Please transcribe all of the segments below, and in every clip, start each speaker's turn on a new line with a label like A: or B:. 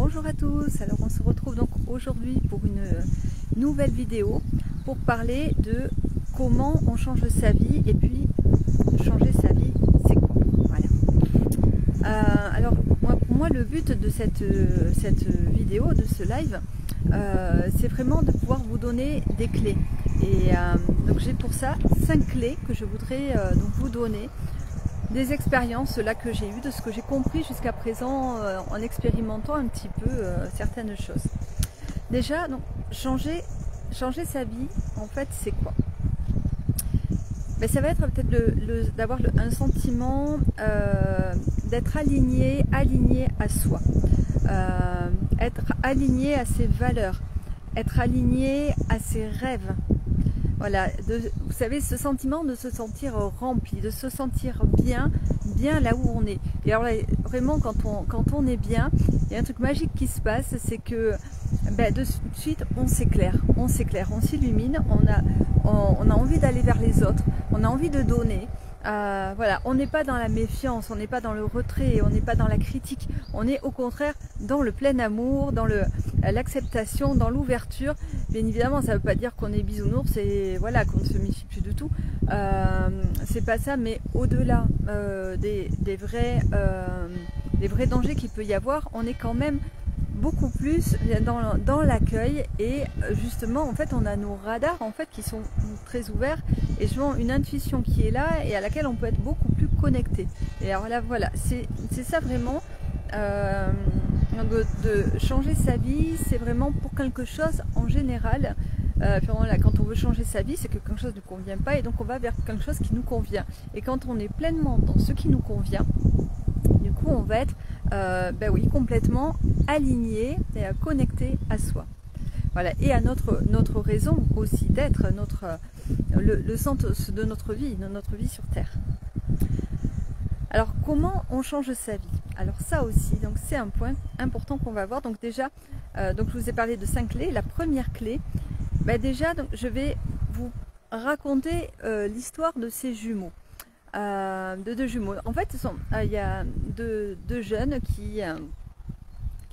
A: Bonjour à tous, alors on se retrouve donc aujourd'hui pour une nouvelle vidéo pour parler de comment on change sa vie et puis changer sa vie c'est quoi, voilà. Alors pour moi le but de cette vidéo, de ce live, c'est vraiment de pouvoir vous donner des clés et donc j'ai pour ça 5 clés que je voudrais donc vous donner, des expériences là que j'ai eues, de ce que j'ai compris jusqu'à présent en expérimentant un petit peu certaines choses. Déjà, donc, changer sa vie, en fait, c'est quoi? Ben, ça va être peut-être d'avoir un sentiment d'être aligné à soi, être aligné à ses valeurs, être aligné à ses rêves. Voilà, vous savez, ce sentiment de se sentir rempli, de se sentir bien là où on est. Et alors là, vraiment, quand on est bien, il y a un truc magique qui se passe, c'est que ben, de suite, on s'éclaire, on s'illumine, on a envie d'aller vers les autres, on a envie de donner. Voilà, on n'est pas dans la méfiance, on n'est pas dans le retrait, on n'est pas dans la critique, on est au contraire dans le plein amour, dans l'acceptation, dans l'ouverture. Bien évidemment, ça ne veut pas dire qu'on est bisounours et voilà, qu'on ne se méfie plus du tout. C'est pas ça, mais au-delà des vrais dangers qu'il peut y avoir, on est quand même beaucoup plus dans l'accueil et justement en fait on a nos radars en fait qui sont très ouverts et justement une intuition qui est là et à laquelle on peut être beaucoup plus connecté. Et alors là voilà, c'est ça vraiment, de changer sa vie, c'est vraiment pour quelque chose en général. Là, quand on veut changer sa vie, c'est que quelque chose ne convient pas et donc on va vers quelque chose qui nous convient. Et quand on est pleinement dans ce qui nous convient, du coup on va être ben oui, complètement aligné et connecté à soi. Voilà, et à notre raison aussi d'être, le sens de notre vie sur Terre. Alors comment on change sa vie? Alors ça aussi, donc c'est un point important qu'on va voir. Donc déjà, donc je vous ai parlé de 5 clés. La première clé, ben déjà donc, je vais vous raconter l'histoire de ces jumeaux. De deux jumeaux. En fait, il y a deux jeunes qui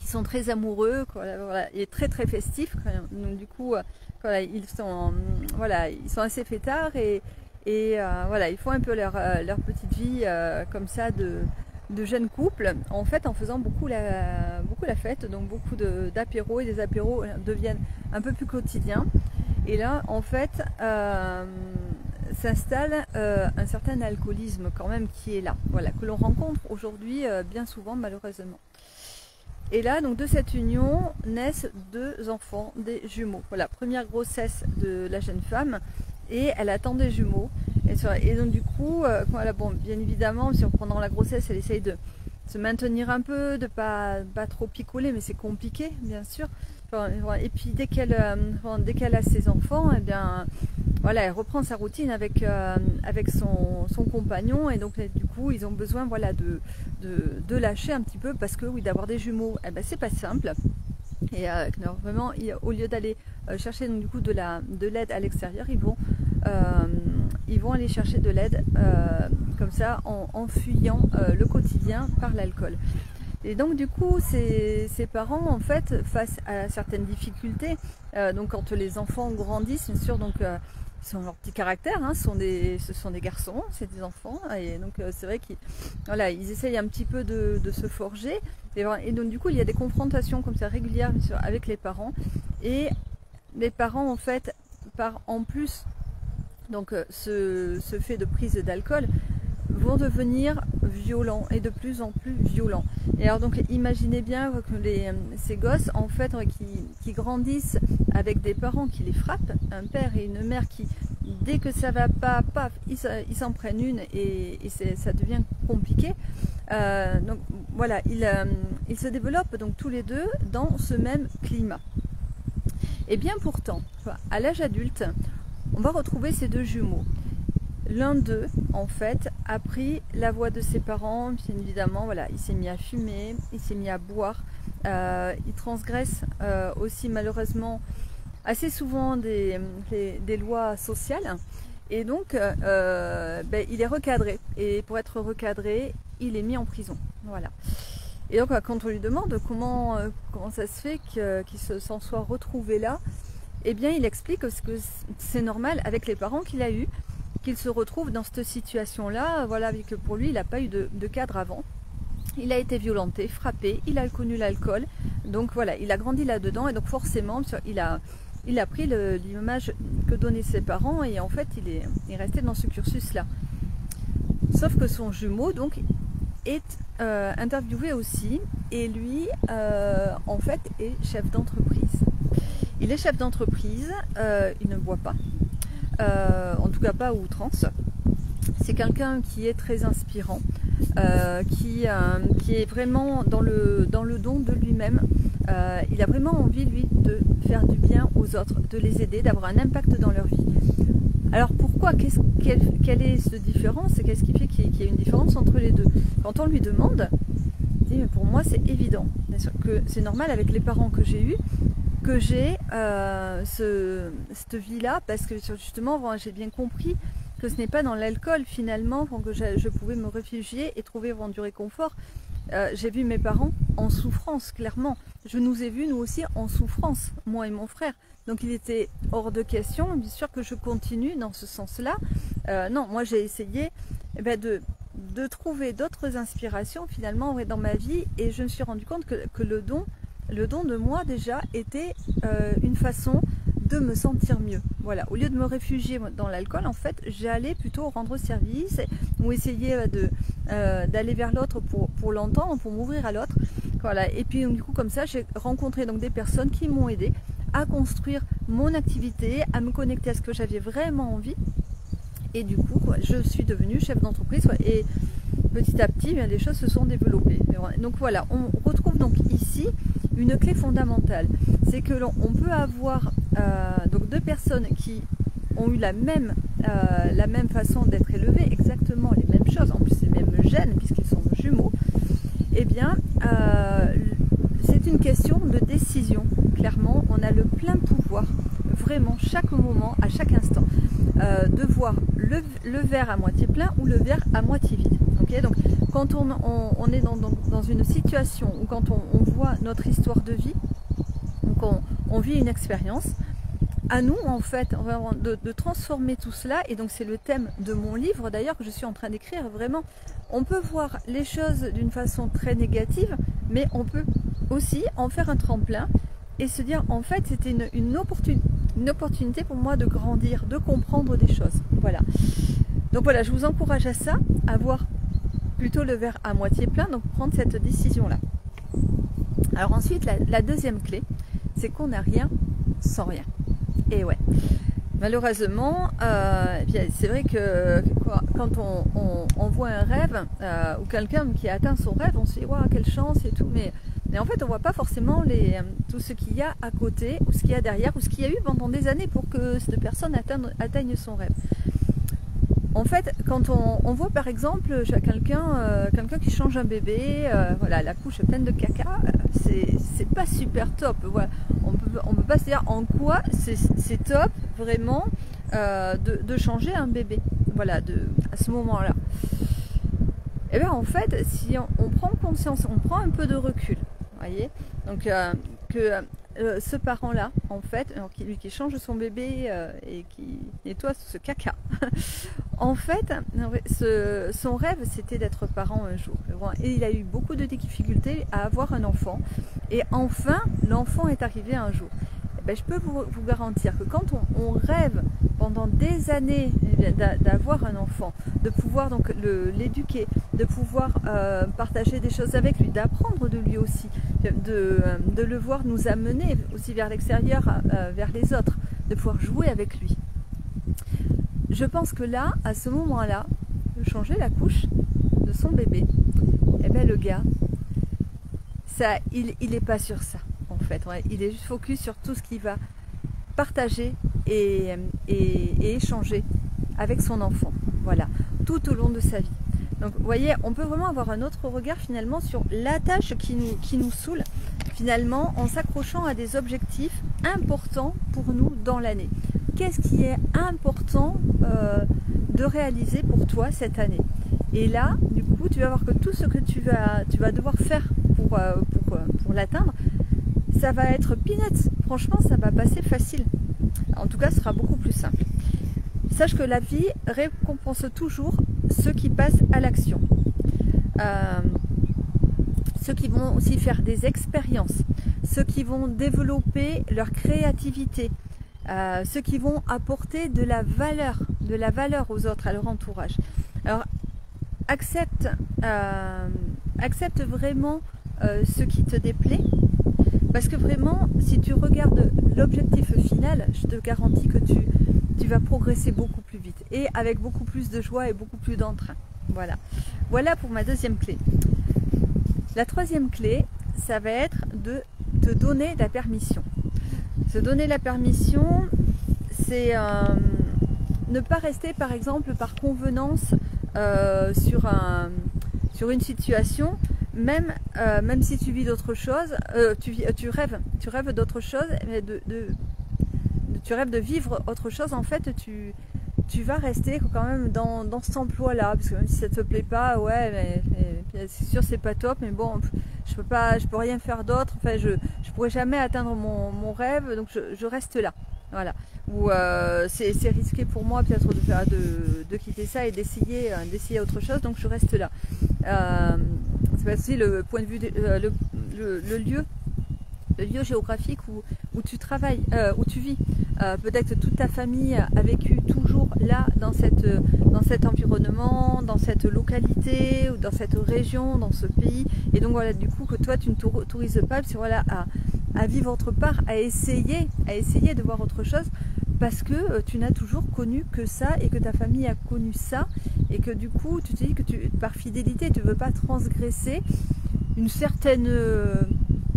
A: sont très amoureux, voilà, et très festifs. Donc du coup, voilà, ils sont assez fêtards et voilà, ils font un peu leur petite vie comme ça de jeunes couples. En fait, en faisant beaucoup la fête, donc beaucoup d'apéros, et les apéros deviennent un peu plus quotidiens. Et là, en fait, s'installe un certain alcoolisme quand même qui est là, voilà, que l'on rencontre aujourd'hui bien souvent malheureusement. Et là, donc de cette union naissent 2 enfants, des jumeaux. Voilà, première grossesse de la jeune femme et elle attend des jumeaux. Et donc du coup, voilà, bon, bien évidemment, si pendant la grossesse, elle essaye de se maintenir un peu, de pas trop picoler, mais c'est compliqué, bien sûr. Et puis dès qu'elle a ses enfants, eh bien voilà, elle reprend sa routine avec son compagnon et donc du coup ils ont besoin voilà de lâcher un petit peu parce que oui, d'avoir des jumeaux, eh ben c'est pas simple. Et non, vraiment, au lieu d'aller chercher donc, du coup de l'aide à l'extérieur, ils vont aller chercher de l'aide comme ça en fuyant le quotidien par l'alcool. Et donc du coup, ces parents, en fait, face à certaines difficultés, donc quand les enfants grandissent, bien sûr, donc ils ont leur petit caractère, hein, ce sont des garçons, c'est des enfants, et donc c'est vrai qu'ils voilà, ils essayent un petit peu de se forger, et donc du coup, il y a des confrontations comme ça régulières bien sûr, avec les parents, et les parents, en fait, en plus, donc ce fait de prise d'alcool, vont devenir violents et de plus en plus violents. Et alors donc imaginez bien que ces gosses en fait qui grandissent avec des parents qui les frappent, un père et une mère qui dès que ça va pas, paf, ils s'en prennent une et ça devient compliqué. Donc voilà, ils se développent donc tous les deux dans ce même climat. Et bien pourtant, à l'âge adulte, on va retrouver ces 2 jumeaux. L'un d'eux, en fait, a pris la voix de ses parents, bien évidemment, voilà, il s'est mis à fumer, il s'est mis à boire, il transgresse aussi malheureusement assez souvent des lois sociales, et donc ben, il est recadré, et pour être recadré, il est mis en prison, voilà. Et donc quand on lui demande comment ça se fait qu'il s'en soit retrouvé là, eh bien il explique que c'est normal avec les parents qu'il a eu, qu'il se retrouve dans cette situation-là, voilà, que pour lui il n'a pas eu de cadre avant. Il a été violenté, frappé, il a connu l'alcool, donc voilà, il a grandi là-dedans et donc forcément il a pris l'image que donnaient ses parents et en fait il est resté dans ce cursus-là. Sauf que son jumeau donc est interviewé aussi et lui en fait est chef d'entreprise. Il est chef d'entreprise, il ne boit pas, en tout cas pas à outrance. C'est quelqu'un qui est très inspirant, qui est vraiment dans le don de lui-même. Il a vraiment envie, lui, de faire du bien aux autres, de les aider, d'avoir un impact dans leur vie. Alors pourquoi, quelle est cette différence et qu'est-ce qui fait qu'il y a une différence entre les deux? Quand on lui demande, il dit, mais pour moi c'est évident, que c'est normal avec les parents que j'ai eus, que j'ai cette vie-là, parce que justement j'ai bien compris que ce n'est pas dans l'alcool finalement que je pouvais me réfugier et trouver vraiment du réconfort. J'ai vu mes parents en souffrance, clairement. Je nous ai vus, nous aussi, en souffrance, moi et mon frère. Donc il était hors de question, bien sûr, que je continue dans ce sens-là. Non, moi j'ai essayé de trouver d'autres inspirations finalement dans ma vie et je me suis rendu compte que le don de moi déjà était une façon de me sentir mieux. Voilà, au lieu de me réfugier dans l'alcool, en fait, j'allais plutôt rendre service ou essayer d'aller vers l'autre pour l'entendre, pour m'ouvrir à l'autre. Voilà, et puis du coup comme ça, j'ai rencontré donc des personnes qui m'ont aidé à construire mon activité, à me connecter à ce que j'avais vraiment envie. Et du coup, je suis devenue chef d'entreprise et petit à petit, les choses se sont développées. Donc voilà, on retrouve donc ici une clé fondamentale. C'est que l'on peut avoir donc deux personnes qui ont eu la même façon d'être élevées, exactement les mêmes choses, en plus les mêmes gènes puisqu'ils sont jumeaux. Eh bien, c'est une question de décision. Clairement, on a le plein pouvoir, vraiment, chaque moment, à chaque instant, de voir le verre à moitié plein ou le verre à moitié vide. Okay, donc, quand on est dans une situation ou quand on voit notre histoire de vie, donc on vit une expérience, à nous, en fait, de transformer tout cela, et donc c'est le thème de mon livre d'ailleurs que je suis en train d'écrire, vraiment, on peut voir les choses d'une façon très négative, mais on peut aussi en faire un tremplin et se dire, en fait, c'était une opportunité pour moi de grandir, de comprendre des choses. Voilà. Donc voilà, je vous encourage à ça, à voir plutôt le verre à moitié plein, donc prendre cette décision-là. Alors ensuite, la deuxième clé, c'est qu'on n'a rien sans rien. Et ouais, malheureusement, c'est vrai que quand on voit un rêve ou quelqu'un qui a atteint son rêve, on se dit waouh, quelle chance et tout, mais en fait on voit pas forcément tout ce qu'il y a à côté ou ce qu'il y a derrière ou ce qu'il y a eu pendant des années pour que cette personne atteigne son rêve. En fait, quand on voit par exemple quelqu'un qui change un bébé, voilà, la couche est pleine de caca, c'est pas super top. Voilà. On peut pas se dire en quoi c'est top vraiment de changer un bébé. Voilà, à ce moment-là. Et bien en fait, si on prend conscience, on prend un peu de recul, voyez, donc ce parent-là, en fait, lui qui change son bébé et qui nettoie ce caca, en fait, son rêve, c'était d'être parent un jour. Et il a eu beaucoup de difficultés à avoir un enfant. Et enfin, l'enfant est arrivé un jour. Et bien, je peux vous garantir que quand on rêve pendant des années d'avoir un enfant, de pouvoir donc l'éduquer, de pouvoir partager des choses avec lui, d'apprendre de lui aussi, de le voir nous amener aussi vers l'extérieur, vers les autres, de pouvoir jouer avec lui. Je pense que là, à ce moment-là, de changer la couche de son bébé, eh bien le gars, il n'est pas sur ça, en fait. Ouais. Il est juste focus sur tout ce qu'il va partager et échanger avec son enfant. Voilà, tout au long de sa vie. Donc, vous voyez, on peut vraiment avoir un autre regard finalement sur la tâche qui nous saoule, finalement, en s'accrochant à des objectifs importants pour nous dans l'année. Qu'est-ce qui est important de réaliser pour toi cette année? Et là, du coup, coup, tu vas voir que tout ce que tu vas devoir faire pour l'atteindre, ça va être peanuts. Franchement, ça va passer facile. En tout cas, ce sera beaucoup plus simple. Sache que la vie récompense toujours ceux qui passent à l'action. Ceux qui vont aussi faire des expériences, ceux qui vont développer leur créativité, ceux qui vont apporter de la valeur aux autres, à leur entourage. Alors, accepte vraiment ce qui te déplaît, parce que vraiment, si tu regardes l'objectif final, je te garantis que tu vas progresser beaucoup plus vite et avec beaucoup plus de joie et beaucoup plus d'entrain. Voilà pour ma deuxième clé. La troisième clé, ça va être de te donner la permission. Se donner la permission, c'est ne pas rester par exemple par convenance sur une situation, même si tu vis d'autres choses, tu rêves d'autre chose, mais tu rêves de vivre autre chose, en fait tu vas rester quand même dans cet emploi-là, parce que même si ça te plaît pas, ouais, mais c'est sûr c'est pas top, mais bon, je peux rien faire d'autre, enfin je pourrais jamais atteindre mon rêve, donc je reste là, voilà. Ou c'est risqué pour moi peut-être de quitter ça et d'essayer autre chose, donc je reste là. C'est aussi le point de vue le lieu géographique où tu travailles, où tu vis. Peut-être que toute ta famille a vécu toujours là, dans cet environnement, dans cette localité, ou dans cette région, dans ce pays. Et donc voilà, du coup, que toi, tu ne t'autorises pas, puis voilà, à vivre autre part, à essayer de voir autre chose, parce que tu n'as toujours connu que ça, et que ta famille a connu ça, et que du coup, tu te dis que par fidélité, tu ne veux pas transgresser une certaine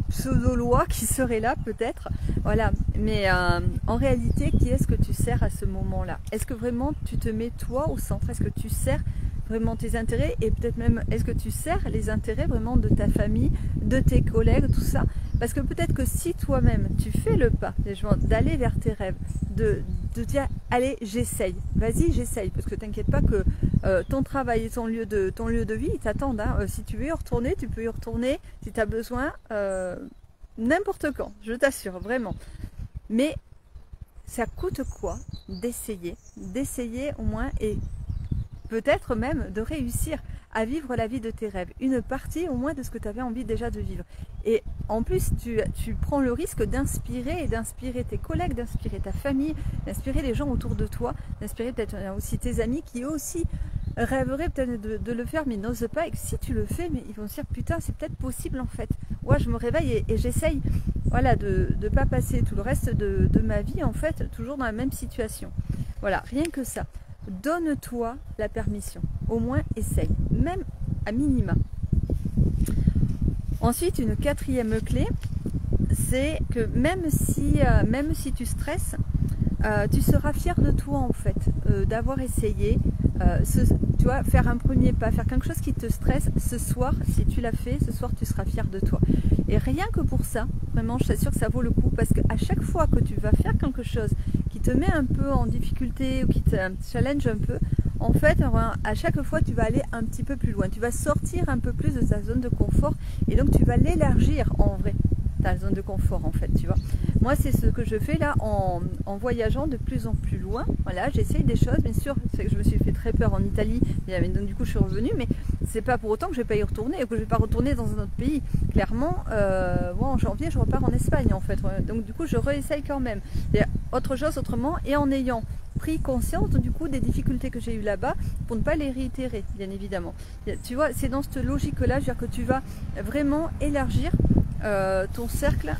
A: pseudo-loi qui serait là peut-être, voilà, mais en réalité, qui est-ce que tu sers à ce moment-là? Est-ce que vraiment tu te mets toi au centre? Est-ce que tu sers vraiment tes intérêts, et peut-être même est-ce que tu sers les intérêts vraiment de ta famille, de tes collègues, tout ça? Parce que peut-être que si toi-même tu fais le pas d'aller vers tes rêves, de dire allez, j'essaye, vas-y, j'essaye, parce que t'inquiète pas que ton travail et ton lieu de vie ils t'attendent, hein. Si tu veux y retourner, tu peux y retourner si tu as besoin, n'importe quand, je t'assure, vraiment. Mais ça coûte quoi d'essayer au moins, et peut-être même de réussir à vivre la vie de tes rêves, une partie au moins de ce que tu avais envie déjà de vivre. Et en plus, tu prends le risque d'inspirer tes collègues, d'inspirer ta famille, d'inspirer les gens autour de toi, d'inspirer peut-être aussi tes amis qui eux aussi rêveraient peut-être de le faire mais n'osent pas, et que si tu le fais, mais ils vont se dire putain, c'est peut-être possible en fait. Ouais, je me réveille et j'essaye, voilà, de ne pas passer tout le reste de ma vie en fait toujours dans la même situation. Voilà, rien que ça. Donne-toi la permission, au moins essaye, même à minima. Ensuite, une quatrième clé, c'est que même si tu stresses, tu seras fier de toi en fait, d'avoir essayé, tu vois, faire un premier pas, faire quelque chose qui te stresse, ce soir, si tu l'as fait, ce soir tu seras fier de toi. Et rien que pour ça, vraiment, je t'assure que ça vaut le coup, parce qu'à chaque fois que tu vas faire quelque chose qui te met un peu en difficulté ou qui te challenge un peu, en fait, à chaque fois, tu vas aller un petit peu plus loin. Tu vas sortir un peu plus de ta zone de confort, et donc tu vas l'élargir en vrai, ta zone de confort en fait, tu vois. Moi, c'est ce que je fais là en voyageant de plus en plus loin. Voilà, j'essaye des choses, bien sûr. C'est que je me suis fait très peur en Italie, et donc du coup, je suis revenue, mais c'est pas pour autant que je vais pas y retourner, ou que je vais pas retourner dans un autre pays. Clairement, moi en janvier, je repars en Espagne en fait. Donc du coup, je réessaye quand même. Et autre chose autrement, et en ayant pris conscience du coup des difficultés que j'ai eues là-bas, pour ne pas les réitérer, bien évidemment. Tu vois, c'est dans cette logique-là, je veux dire que tu vas vraiment élargir ton cercle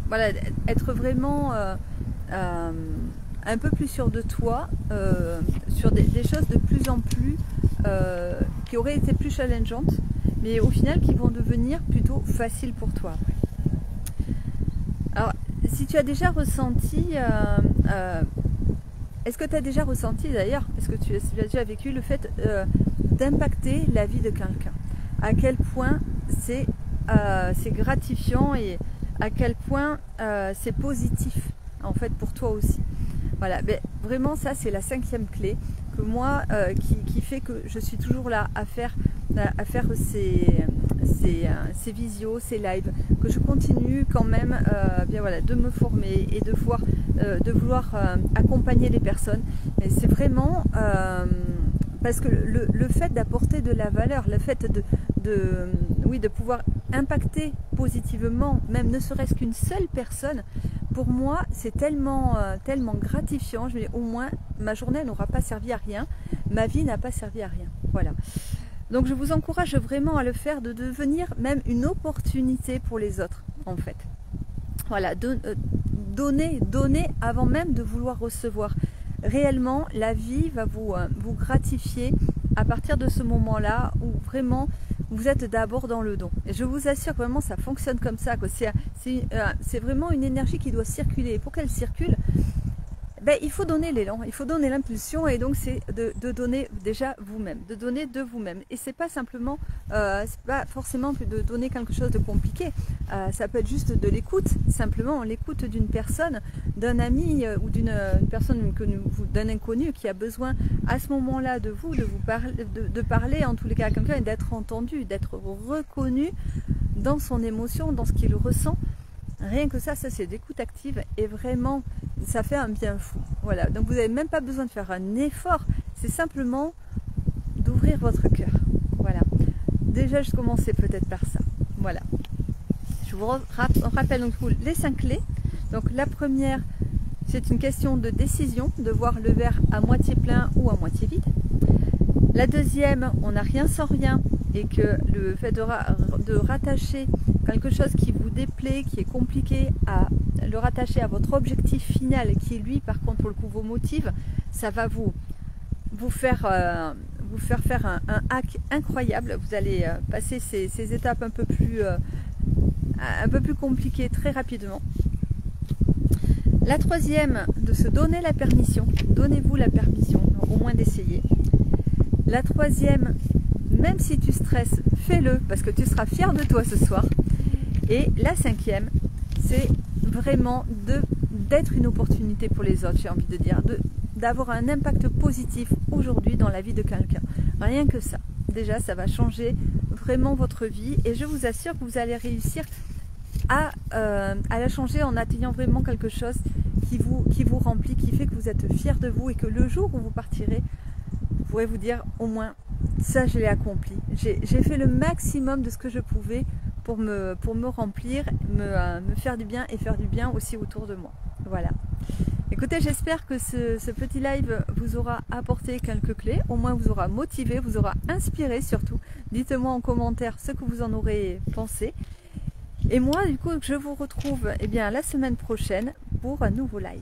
A: voilà, être vraiment un peu plus sûr de toi, sur des choses de plus en plus qui auraient été plus challengeantes, mais au final qui vont devenir plutôt faciles pour toi. Alors, si tu as déjà ressenti, est-ce que tu as déjà ressenti d'ailleurs, parce que tu as déjà vécu le fait d'impacter la vie de quelqu'un, à quel point c'est gratifiant, et à quel point c'est positif en fait pour toi aussi. Voilà, mais vraiment ça c'est la cinquième clé, que que moi, qui fait que je suis toujours là à faire ces visios, ces lives, que je continue quand même bien voilà, de me former et de vouloir accompagner les personnes. Et c'est vraiment parce que le fait d'apporter de la valeur, le fait de pouvoir impacter positivement, même ne serait-ce qu'une seule personne, pour moi c'est tellement gratifiant. Je me dis, au moins ma journée n'aura pas servi à rien, ma vie n'a pas servi à rien. Voilà. Donc je vous encourage vraiment à le faire, de devenir même une opportunité pour les autres en fait. Voilà, donner avant même de vouloir recevoir. Réellement, la vie va vous gratifier à partir de ce moment-là où vraiment vous êtes d'abord dans le don. Et je vous assure que vraiment ça fonctionne comme ça. C'est vraiment une énergie qui doit circuler. Et pour qu'elle circule, ben, il faut donner l'élan, il faut donner l'impulsion, et donc c'est de donner déjà vous-même, de donner de vous-même. Et c'est pas simplement, c'est pas forcément de donner quelque chose de compliqué. Ça peut être juste de l'écoute, simplement l'écoute d'une personne, d'un ami ou d'une personne d'un inconnu qui a besoin à ce moment-là de vous, de parler en tous les cas à quelqu'un et d'être entendu, d'être reconnu dans son émotion, dans ce qu'il ressent. Rien que ça c'est d'écoute active, et vraiment ça fait un bien fou. Voilà, donc vous n'avez même pas besoin de faire un effort, c'est simplement d'ouvrir votre cœur. Voilà, déjà je commençais peut-être par ça. Voilà, je vous rappelle donc les 5 clés. Donc la première, c'est une question de décision, de voir le verre à moitié plein ou à moitié vide. La deuxième, on n'a rien sans rien, et que le fait de rattacher quelque chose qui vous déplaît, qui est compliqué, à le rattacher à votre objectif final, qui lui par contre pour le coup vous motive, ça va vous faire faire un hack incroyable. Vous allez passer ces étapes un peu plus compliquées très rapidement. La troisième, de se donner la permission, donnez-vous la permission au moins d'essayer. La troisième, même si tu stresses, fais-le parce que tu seras fier de toi ce soir. Et la cinquième, c'est vraiment d'être une opportunité pour les autres, j'ai envie de dire, d'avoir un impact positif aujourd'hui dans la vie de quelqu'un. Rien que ça, déjà ça va changer vraiment votre vie, et je vous assure que vous allez réussir à la changer en atteignant vraiment quelque chose qui vous remplit, qui fait que vous êtes fier de vous, et que le jour où vous partirez, vous pourrez vous dire au moins ça je l'ai accompli, j'ai fait le maximum de ce que je pouvais pour me remplir, me faire du bien, et faire du bien aussi autour de moi. Voilà. Écoutez, j'espère que ce petit live vous aura apporté quelques clés, au moins vous aura motivé, vous aura inspiré surtout. Dites-moi en commentaire ce que vous en aurez pensé. Et moi, du coup, je vous retrouve la semaine prochaine pour un nouveau live.